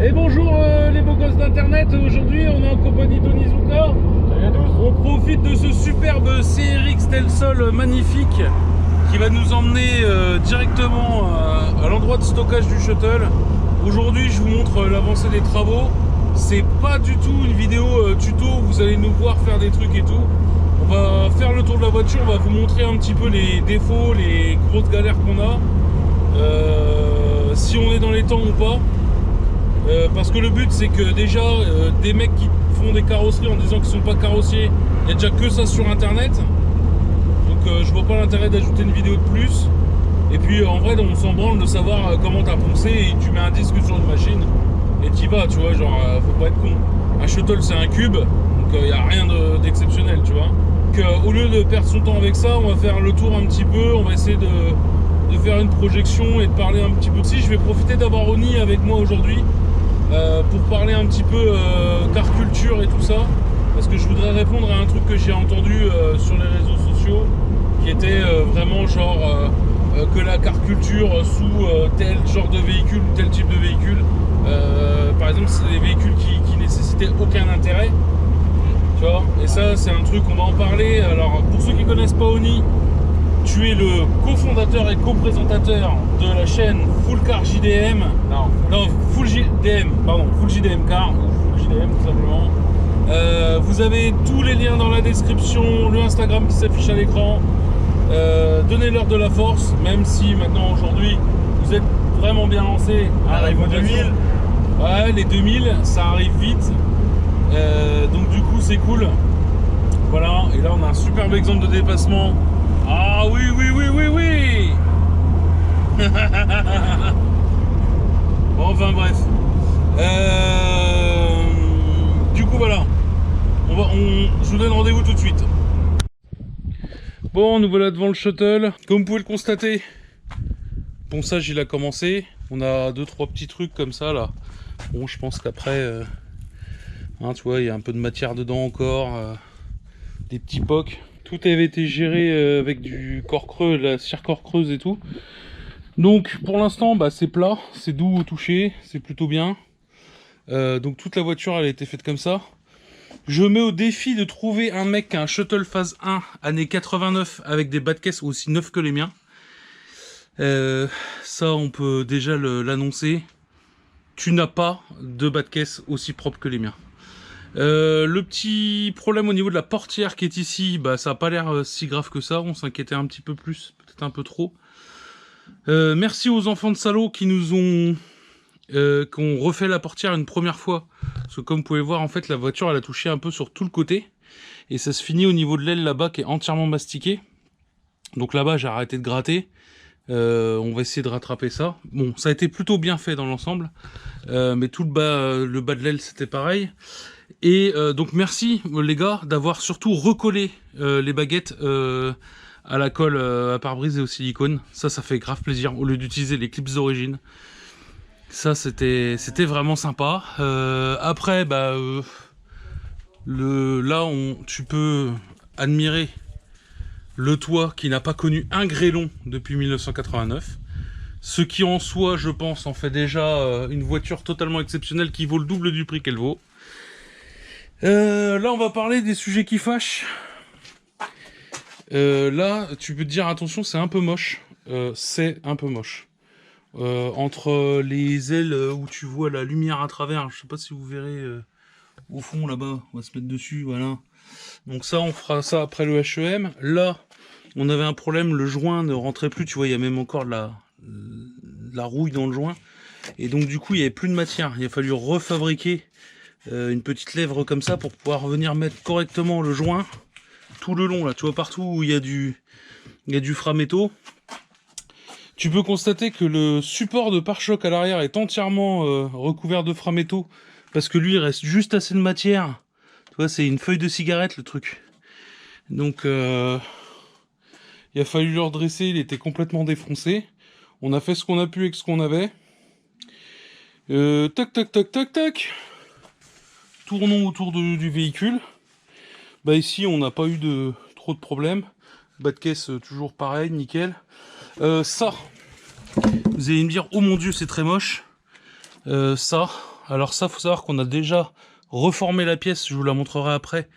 Et bonjour les beaux gosses d'internet, aujourd'hui on est en compagnie d'Onizuka. Salut à tous. On profite de ce superbe CRX Telsol magnifique qui va nous emmener directement à l'endroit de stockage du shuttle. Aujourd'hui je vous montre l'avancée des travaux. C'est pas du tout une vidéo tuto, vous allez nous voir faire des trucs et tout. On va faire le tour de la voiture, on va vous montrer un petit peu les défauts, les grosses galères qu'on a, si on est dans les temps ou pas. Parce que le but c'est que déjà des mecs qui font des carrosseries en disant qu'ils sont pas carrossiers, il n'y a déjà que ça sur internet. Donc je vois pas l'intérêt d'ajouter une vidéo de plus. Et puis en vrai on s'en branle de savoir comment t'as poncé, et tu mets un disque sur une machine et t'y vas, tu vois, genre faut pas être con. Un shuttle c'est un cube, donc il n'y a rien d'exceptionnel, tu vois. Donc au lieu de perdre son temps avec ça, on va faire le tour un petit peu, on va essayer de faire une projection et de parler un petit peu. Si je vais profiter d'avoir Oni avec moi aujourd'hui pour parler un petit peu car culture et tout ça, parce que je voudrais répondre à un truc que j'ai entendu sur les réseaux sociaux qui était vraiment genre que la car culture sous tel genre de véhicule ou tel type de véhicule, par exemple c'est des véhicules qui nécessitaient aucun intérêt, tu vois. Et ça c'est un truc, on va en parler. Alors pour ceux qui connaissent pas Oni, tu es le cofondateur et co-présentateur de la chaîne Full Car JDM. Non, Full JDM, pardon, Full JDM Car, ou Full JDM tout simplement. Vous avez tous les liens dans la description, le Instagram qui s'affiche à l'écran. Donnez-leur de la force, même si maintenant aujourd'hui vous êtes vraiment bien lancé. Arrive aux 2000. Ouais, les 2000, ça arrive vite. Donc du coup c'est cool. Voilà, et là on a un superbe exemple de dépassement. Ah oui, oui, oui, oui, oui. Bon, enfin bref. Du coup voilà. Je vous donne rendez-vous tout de suite. Bon, nous voilà devant le shuttle. Comme vous pouvez le constater, le ponçage il a commencé. On a 2-3 petits trucs comme ça là. Bon, je pense qu'après, hein, tu vois, il y a un peu de matière dedans encore. Des petits pocs. Tout avait été géré avec du corps creux, la cire corps creuse et tout. Donc pour l'instant bah, c'est plat, c'est doux au toucher, c'est plutôt bien. Donc toute la voiture elle a été faite comme ça. Je mets au défi de trouver un mec qui a un shuttle phase 1 année 89 avec des bas de caisse aussi neufs que les miens. Ça on peut déjà l'annoncer. Tu n'as pas de bas de caisse aussi propre que les miens. Le petit problème au niveau de la portière qui est ici, bah ça n'a pas l'air si grave que ça, on s'inquiétait un petit peu plus, peut-être un peu trop. Merci aux enfants de salauds qui nous ont refait la portière une première fois, parce que comme vous pouvez voir en fait la voiture elle a touché un peu sur tout le côté, et ça se finit au niveau de l'aile là-bas qui est entièrement mastiqué. Donc là-bas j'ai arrêté de gratter, on va essayer de rattraper ça. Bon, ça a été plutôt bien fait dans l'ensemble, mais tout le bas de l'aile c'était pareil. Et donc merci les gars d'avoir surtout recollé les baguettes à la colle à pare-brise et au silicone. Ça fait grave plaisir au lieu d'utiliser les clips d'origine. Ça c'était vraiment sympa. Après bah tu peux admirer le toit qui n'a pas connu un grêlon depuis 1989. Ce qui en soi je pense en fait déjà une voiture totalement exceptionnelle qui vaut le double du prix qu'elle vaut. Là on va parler des sujets qui fâchent. Là tu peux te dire attention, c'est un peu moche. C'est un peu moche. Entre les ailes où tu vois la lumière à travers, je sais pas si vous verrez au fond là-bas, on va se mettre dessus, voilà. Donc ça on fera ça après le HEM. Là on avait un problème, le joint ne rentrait plus, tu vois, il y a même encore de la rouille dans le joint. Et donc du coup il n'y avait plus de matière, il a fallu refabriquer une petite lèvre comme ça pour pouvoir venir mettre correctement le joint tout le long là, tu vois, partout où il y a du framéto. Tu peux constater que le support de pare-choc à l'arrière est entièrement recouvert de framéto, parce que lui il reste juste assez de matière, tu vois, c'est une feuille de cigarette le truc. Donc il a fallu le redresser, il était complètement défoncé. On a fait ce qu'on a pu avec ce qu'on avait. Tac tac tac tac tac. Tournons autour du véhicule. Bah ici on n'a pas eu trop de problèmes. Bas de caisse toujours pareil, nickel. Ça, vous allez me dire oh mon dieu c'est très moche. Ça, Alors ça, faut savoir qu'on a déjà reformé la pièce, je vous la montrerai après,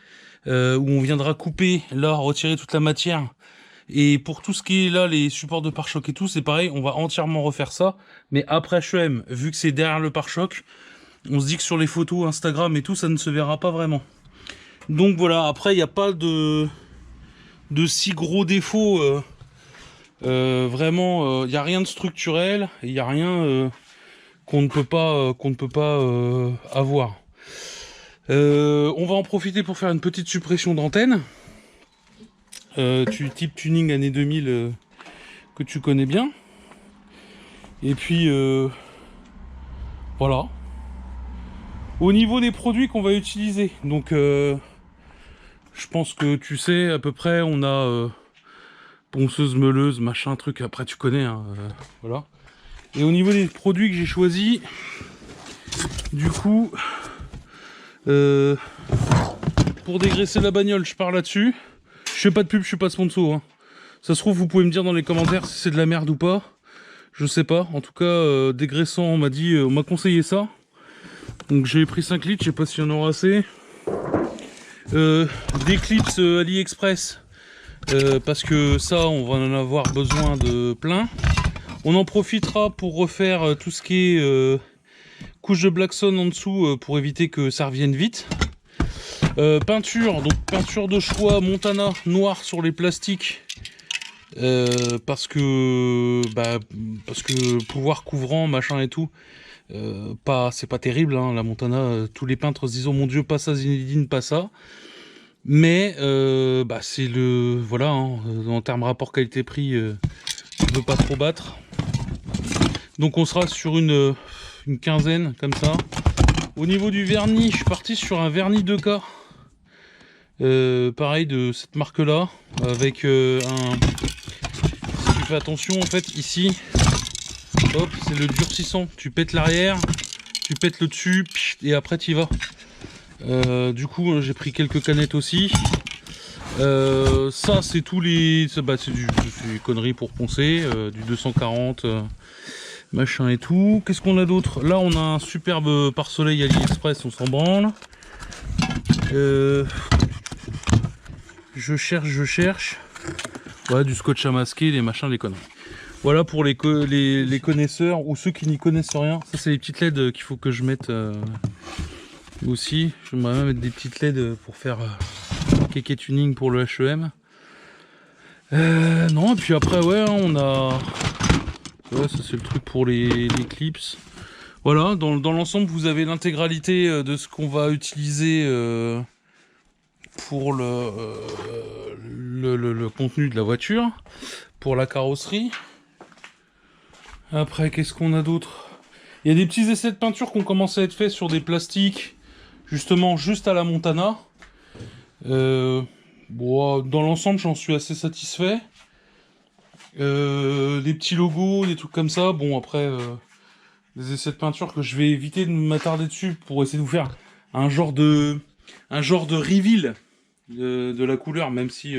où on viendra couper, là, retirer toute la matière. Et pour tout ce qui est là, les supports de pare-choc et tout, c'est pareil, on va entièrement refaire ça. Mais après H&M, vu que c'est derrière le pare-choc, on se dit que sur les photos Instagram et tout, ça ne se verra pas vraiment. Donc voilà, après il n'y a pas de si gros défauts. Vraiment, il n'y a rien de structurel, il n'y a rien qu'on ne peut pas, avoir. On va en profiter pour faire une petite suppression d'antenne. Type tuning année 2000 que tu connais bien. Et puis voilà. Au niveau des produits qu'on va utiliser, donc je pense que tu sais à peu près, on a ponceuse, meuleuse, machin, truc, après tu connais, hein, voilà. Et au niveau des produits que j'ai choisis, du coup, pour dégraisser la bagnole, je pars là-dessus. Je fais pas de pub, je suis pas sponsor, hein. Ça se trouve, vous pouvez me dire dans les commentaires si c'est de la merde ou pas. Je sais pas. En tout cas, dégraissant, on m'a conseillé ça. Donc j'ai pris 5 litres, je sais pas s'il y en aura assez. Des clips AliExpress. Parce que ça, on va en avoir besoin de plein. On en profitera pour refaire tout ce qui est couche de Blackson en dessous pour éviter que ça revienne vite. Peinture, donc peinture de choix Montana noire sur les plastiques. Parce que pouvoir couvrant, machin et tout, c'est pas terrible, hein, la Montana. Tous les peintres se disent oh mon dieu, pas ça, Zinedine, pas ça. Mais c'est le voilà, hein, en termes rapport qualité-prix, on ne veut pas trop battre. Donc on sera sur une quinzaine comme ça. Au niveau du vernis, je suis parti sur un vernis 2K. Pareil de cette marque là, avec si tu fais attention en fait ici, hop, c'est le durcissant. Tu pètes l'arrière, tu pètes le dessus, et après tu y vas. Du coup j'ai pris quelques canettes aussi. Ça c'est tous les, c'est des conneries pour poncer, du 240 machin et tout. Qu'est-ce qu'on a d'autre? Là on a un superbe pare-soleil AliExpress, on s'en branle. Je cherche. Ouais, du scotch à masquer, les machins, les conneries. Voilà pour les connaisseurs ou ceux qui n'y connaissent rien. Ça c'est les petites LED qu'il faut que je mette aussi. J'aimerais même mettre des petites LED pour faire kéké tuning pour le H&M. Non, et puis après ouais, on a... Ouais, ça c'est le truc pour les clips. Voilà, dans l'ensemble vous avez l'intégralité de ce qu'on va utiliser pour le contenu de la voiture, pour la carrosserie. Après, qu'est-ce qu'on a d'autre? Il y a des petits essais de peinture qui ont commencé à être faits sur des plastiques, justement, juste à la Montana. Bon, dans l'ensemble, j'en suis assez satisfait. Les petits logos, des trucs comme ça. Bon, après, des essais de peinture que je vais éviter de m'attarder dessus pour essayer de vous faire un genre de reveal de la couleur, même si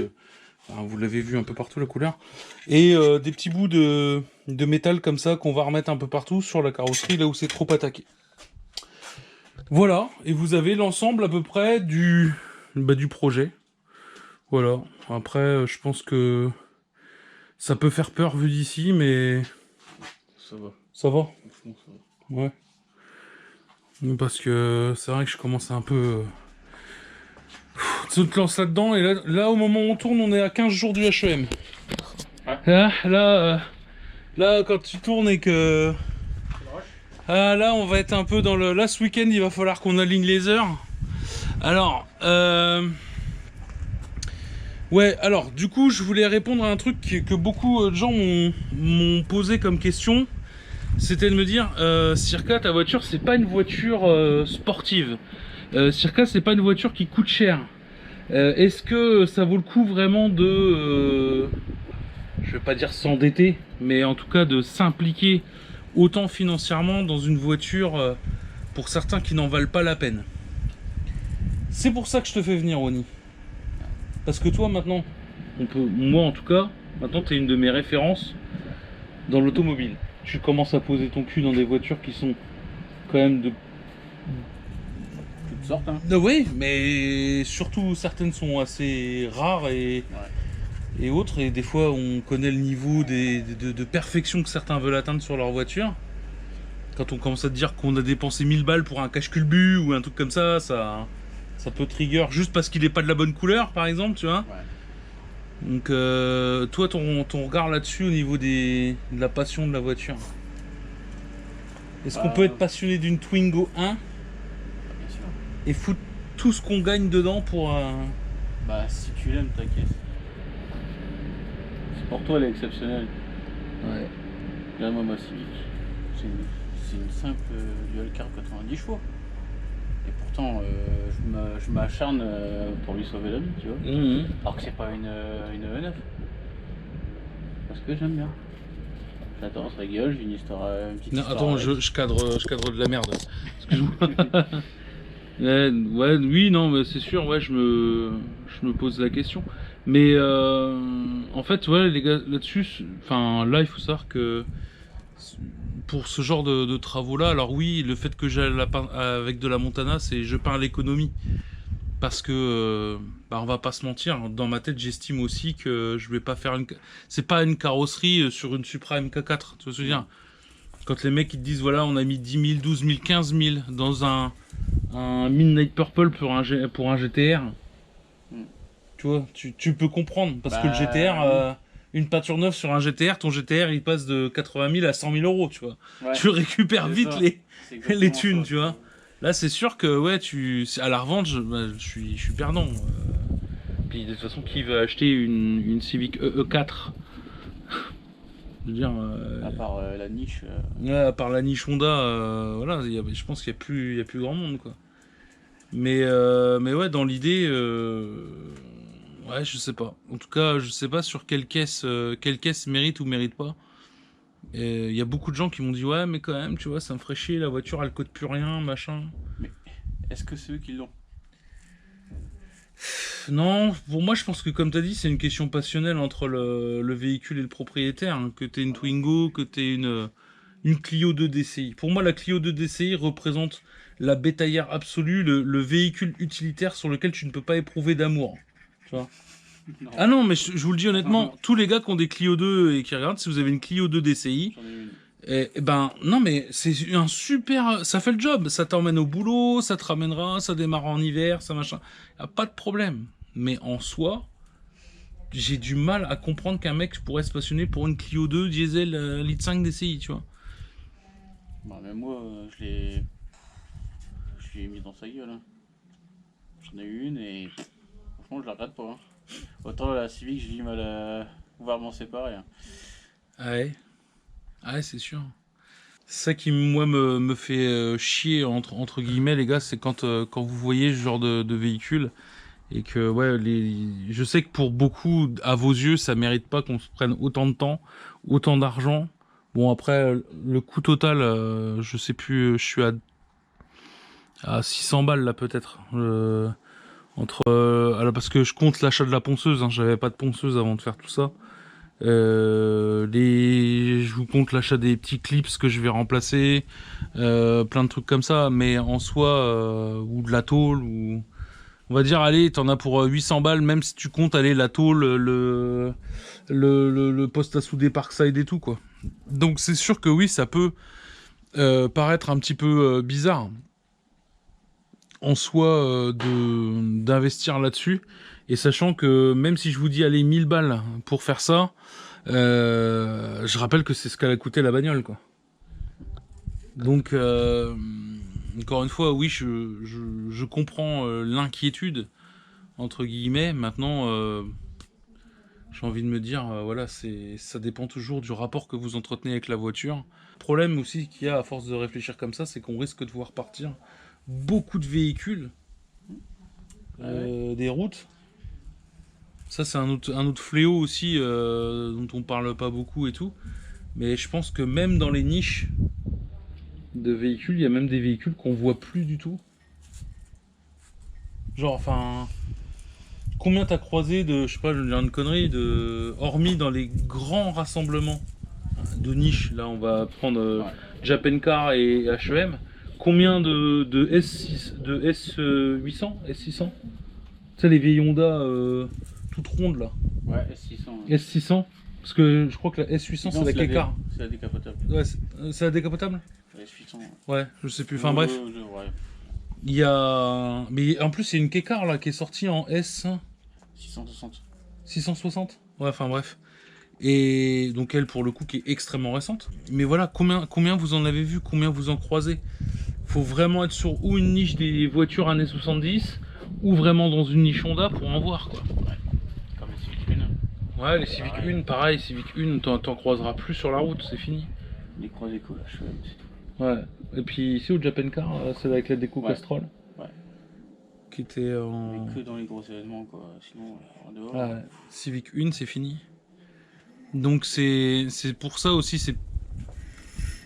vous l'avez vu un peu partout la couleur, et des petits bouts de métal comme ça qu'on va remettre un peu partout sur la carrosserie là où c'est trop attaqué. Voilà, et vous avez l'ensemble à peu près du projet. Voilà, après je pense que ça peut faire peur vu d'ici, mais ça va. Ça va? Ouais. Parce que c'est vrai que je commence à un peu... Tu te lances là-dedans, et là au moment où on tourne, on est à 15 jours du H&M. Ouais. Là, quand tu tournes et que... là, on va être un peu dans le... Là, ce week-end, il va falloir qu'on aligne les heures. Alors, ouais, alors, du coup, je voulais répondre à un truc que beaucoup de gens m'ont posé comme question. C'était de me dire, Circa, ta voiture, c'est pas une voiture sportive. Circa, c'est pas une voiture qui coûte cher. Est-ce que ça vaut le coup vraiment de... je vais pas dire s'endetter, mais en tout cas de s'impliquer autant financièrement dans une voiture pour certains qui n'en valent pas la peine? C'est pour ça que je te fais venir, Ronnie. Parce que toi, maintenant, moi en tout cas, maintenant tu es une de mes références dans l'automobile. Tu commences à poser ton cul dans des voitures qui sont quand même de Toutes sortes, hein. Oui, mais surtout certaines sont assez rares et autres, et des fois on connaît le niveau de perfection que certains veulent atteindre sur leur voiture. Quand on commence à te dire qu'on a dépensé 1000 balles pour un cache-culbut ou un truc comme ça peut trigger juste parce qu'il est pas de la bonne couleur, par exemple, tu vois. Donc toi, ton regard là-dessus au niveau de la passion de la voiture. Est-ce qu'on peut être passionné d'une Twingo 1 Bien sûr. et foutre tout ce qu'on gagne dedans pour... Bah si tu l'aimes, ta caisse. Pour toi, elle est exceptionnelle. Ouais. Regarde-moi ma Civic. C'est une simple dual car 90 chevaux. Et pourtant, je m'acharne pour lui sauver la vie, tu vois. Alors que c'est pas une E9. Parce que j'aime bien. J'adore, on se rigole, j'ai une histoire. Une petite histoire attends, avec. je cadre de la merde. Excuse-moi. Oui, non, mais c'est sûr, je me pose la question. Mais en fait, les gars, là-dessus, là, il faut savoir que pour ce genre de travaux-là, alors oui, le fait que j'aille avec de la Montana, c'est je peins l'économie. Parce que, on va pas se mentir, dans ma tête, j'estime aussi que je vais pas faire c'est pas une carrosserie sur une Supra MK4, tu vois ce que je veux dire. Quand les mecs ils te disent, voilà, on a mis 10 000, 12 000, 15 000 dans un Midnight Purple pour un GTR, tu vois, tu peux comprendre. Parce que le GTR, une peinture neuve sur un GTR, ton GTR il passe de 80 000 à 100 000 euros, tu vois. Tu récupères vite les thunes, tu vois. Là, c'est sûr que à la revente, je suis perdant. Puis de toute façon, qui veut acheter une Civic EE4 je veux dire, à part la niche. À part la niche Honda, voilà, je pense qu'il y a plus grand monde, quoi. Mais dans l'idée, je sais pas. En tout cas, je sais pas sur quelle caisse mérite ou mérite pas. Il y a beaucoup de gens qui m'ont dit ouais, mais quand même, tu vois, ça me ferait chier, la voiture elle code plus rien, machin. Mais est-ce que c'est eux qui l'ont? Non, pour moi je pense que comme tu as dit, c'est une question passionnelle entre le véhicule et le propriétaire, hein. Que tu aies une Twingo, que tu aies une Clio 2 DCI. Pour moi, la Clio 2 DCI représente la bétaillère absolue, le véhicule utilitaire sur lequel tu ne peux pas éprouver d'amour. Tu vois. Non. Ah non, mais je vous le dis honnêtement, tous les gars qui ont des Clio 2 et qui regardent, si vous avez une Clio 2 DCI, non mais c'est un super, ça fait le job, ça t'emmène au boulot, ça te ramènera, ça démarre en hiver, ça machin, y a pas de problème. Mais en soi, j'ai du mal à comprendre qu'un mec pourrait se passionner pour une Clio 2 diesel litre 5 DCI, tu vois. Bah même moi, je l'ai mis dans sa gueule, hein. J'en ai eu une et franchement je la regrette pas, hein. Autant la Civic, j'ai du mal à pouvoir m'en séparer, hein. Ouais, c'est sûr. C'est ça qui, moi, me fait chier, entre guillemets, les gars, c'est quand vous voyez ce genre de véhicule et que, je sais que pour beaucoup, à vos yeux, ça mérite pas qu'on se prenne autant de temps, autant d'argent. Bon, après, le coût total, je sais plus, je suis à 600 balles, là, peut-être. Alors, parce que je compte l'achat de la ponceuse, hein, j'avais pas de ponceuse avant de faire tout ça. Je vous compte l'achat des petits clips que je vais remplacer, plein de trucs comme ça, mais en soi, ou de la tôle, ou on va dire, allez, t'en as pour 800 balles, même si tu comptes, allez, la tôle, le poste à souder Parkside et tout, quoi. Donc c'est sûr que oui, ça peut paraître un petit peu bizarre en soi d'investir là-dessus, et sachant que même si je vous dis allez 1000 balles pour faire ça, je rappelle que c'est ce qu'elle a coûté la bagnole, quoi. Donc encore une fois, oui, je comprends l'inquiétude entre guillemets. Maintenant, j'ai envie de me dire, voilà, ça dépend toujours du rapport que vous entretenez avec la voiture. Le problème aussi qu'il y a à force de réfléchir comme ça, c'est qu'on risque de voir partir beaucoup de véhicules des routes. Ça, c'est un autre fléau aussi dont on parle pas beaucoup et tout. Mais je pense que même dans les niches de véhicules, il y a même des véhicules qu'on voit plus du tout. Genre, enfin, combien t'as croisé de, je sais pas, je vais dire une connerie, hormis dans les grands rassemblements de niches, là on va prendre Japan Car et H&M, combien de S6, de S800, S600? Tu sais, les vieilles Honda toutes rondes là. Ouais, S600. S600. Parce que je crois que la S800 c'est la K-Car. C'est la décapotable. Ouais, c'est la décapotable? La S800. Ouais, je sais plus. Enfin bref. Ouais. Il y a. Mais en plus, il y a une K-Car là qui est sortie en S. 660. 660? Ouais, enfin bref. Et donc elle pour le coup qui est extrêmement récente. Mais voilà, combien vous en avez vu, combien vous en croisez? Faut vraiment être sur ou une niche des voitures années 70 ou vraiment dans une niche Honda pour en voir quoi. Ouais. Comme les Civic 1. Ouais, les Civic 1, pareil, Civic 1, t'en croiseras plus sur la route, c'est fini. Les croix déco là, je fais, c'est tout. Ouais. Et puis ici au Japan Car, celle avec la déco Castrol. Ouais. Qui était en. Mais que dans les gros événements quoi, sinon en dehors. Ouais. Civic 1, c'est fini. Donc c'est pour ça aussi,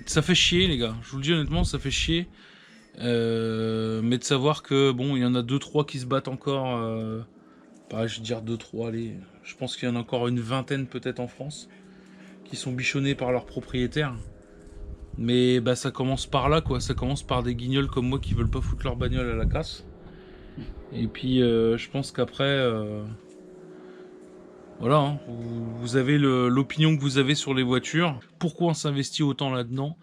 ça fait chier les gars, je vous le dis honnêtement, ça fait chier. Mais de savoir que bon, il y en a 2-3 qui se battent encore, je veux dire 2-3, allez, je pense qu'il y en a encore une vingtaine peut-être en France, qui sont bichonnés par leurs propriétaires. Mais bah ça commence par là quoi, ça commence par des guignols comme moi qui veulent pas foutre leur bagnole à la casse. Et puis je pense qu'après... Voilà, hein, vous avez l'opinion que vous avez sur les voitures. Pourquoi on s'investit autant là-dedans?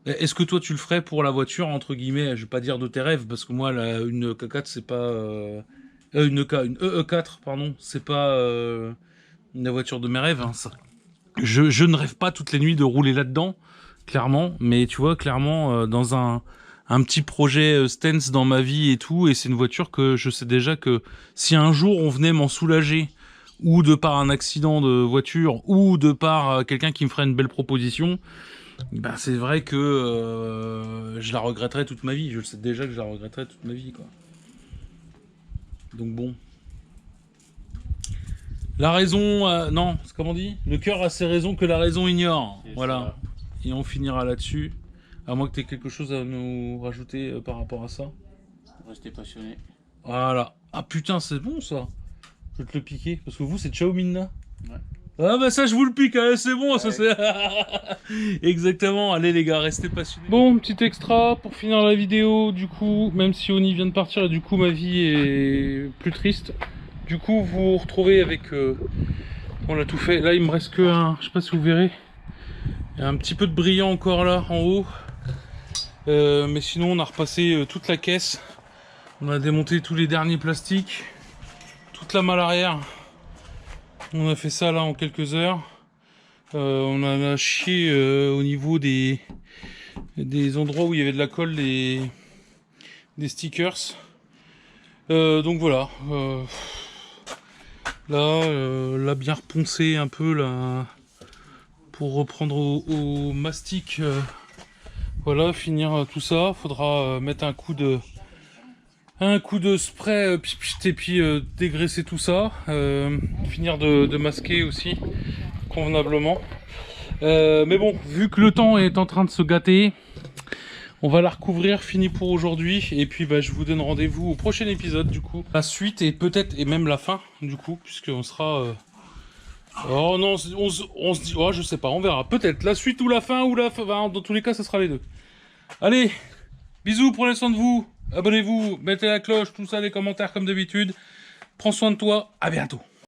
Est-ce que toi tu le ferais pour la voiture, entre guillemets, je vais pas dire de tes rêves, parce que moi une K4 c'est pas... une EE4, pardon, c'est pas la voiture de mes rêves. Hein, ça. Je ne rêve pas toutes les nuits de rouler là-dedans, clairement, mais tu vois, clairement, dans un petit projet Stance dans ma vie et tout, et c'est une voiture que je sais déjà que si un jour on venait m'en soulager, ou de par un accident de voiture, ou de par quelqu'un qui me ferait une belle proposition, ben c'est vrai que je la regretterai toute ma vie. Je sais déjà que je la regretterai toute ma vie, quoi. Donc bon. La raison... non, c'est comme on dit? Le cœur a ses raisons que la raison ignore. Voilà. Et on finira là-dessus. À moins que tu aies quelque chose à nous rajouter par rapport à ça. Restez passionné. Voilà. Ah putain, c'est bon ça. Je vais te le piquer. Parce que vous, c'est Xiaomi là. Ouais. Ah bah ça, je vous le pique, hein, c'est bon, ouais. Ça c'est... Exactement. Allez les gars, restez passionnés. Bon, petit extra pour finir la vidéo. Du coup, même si Oni vient de partir, et du coup ma vie est plus triste. Du coup, vous vous retrouvez avec... on a tout fait. Là, il me reste que un... Je sais pas si vous verrez. Il y a un petit peu de brillant encore là, en haut. Mais sinon, on a repassé toute la caisse. On a démonté tous les derniers plastiques. Toute la malle arrière. On a fait ça là en quelques heures. On en a chié au niveau des endroits où il y avait de la colle, des stickers. Donc voilà. Là bien reponcé un peu là pour reprendre au mastic. Voilà, finir tout ça. Faudra mettre un coup de spray et puis dégraisser tout ça, finir de masquer aussi convenablement, mais bon, vu que le temps est en train de se gâter, on va la recouvrir, fini pour aujourd'hui, et puis bah, je vous donne rendez-vous au prochain épisode du coup, la suite et peut-être et même la fin du coup, puisqu'on sera oh non, on se dit, oh je sais pas, on verra, peut-être la suite ou la fin, dans tous les cas ça sera les deux. Allez, bisous, prenez soin de vous. Abonnez-vous, mettez la cloche, tout ça, les commentaires comme d'habitude. Prends soin de toi, à bientôt.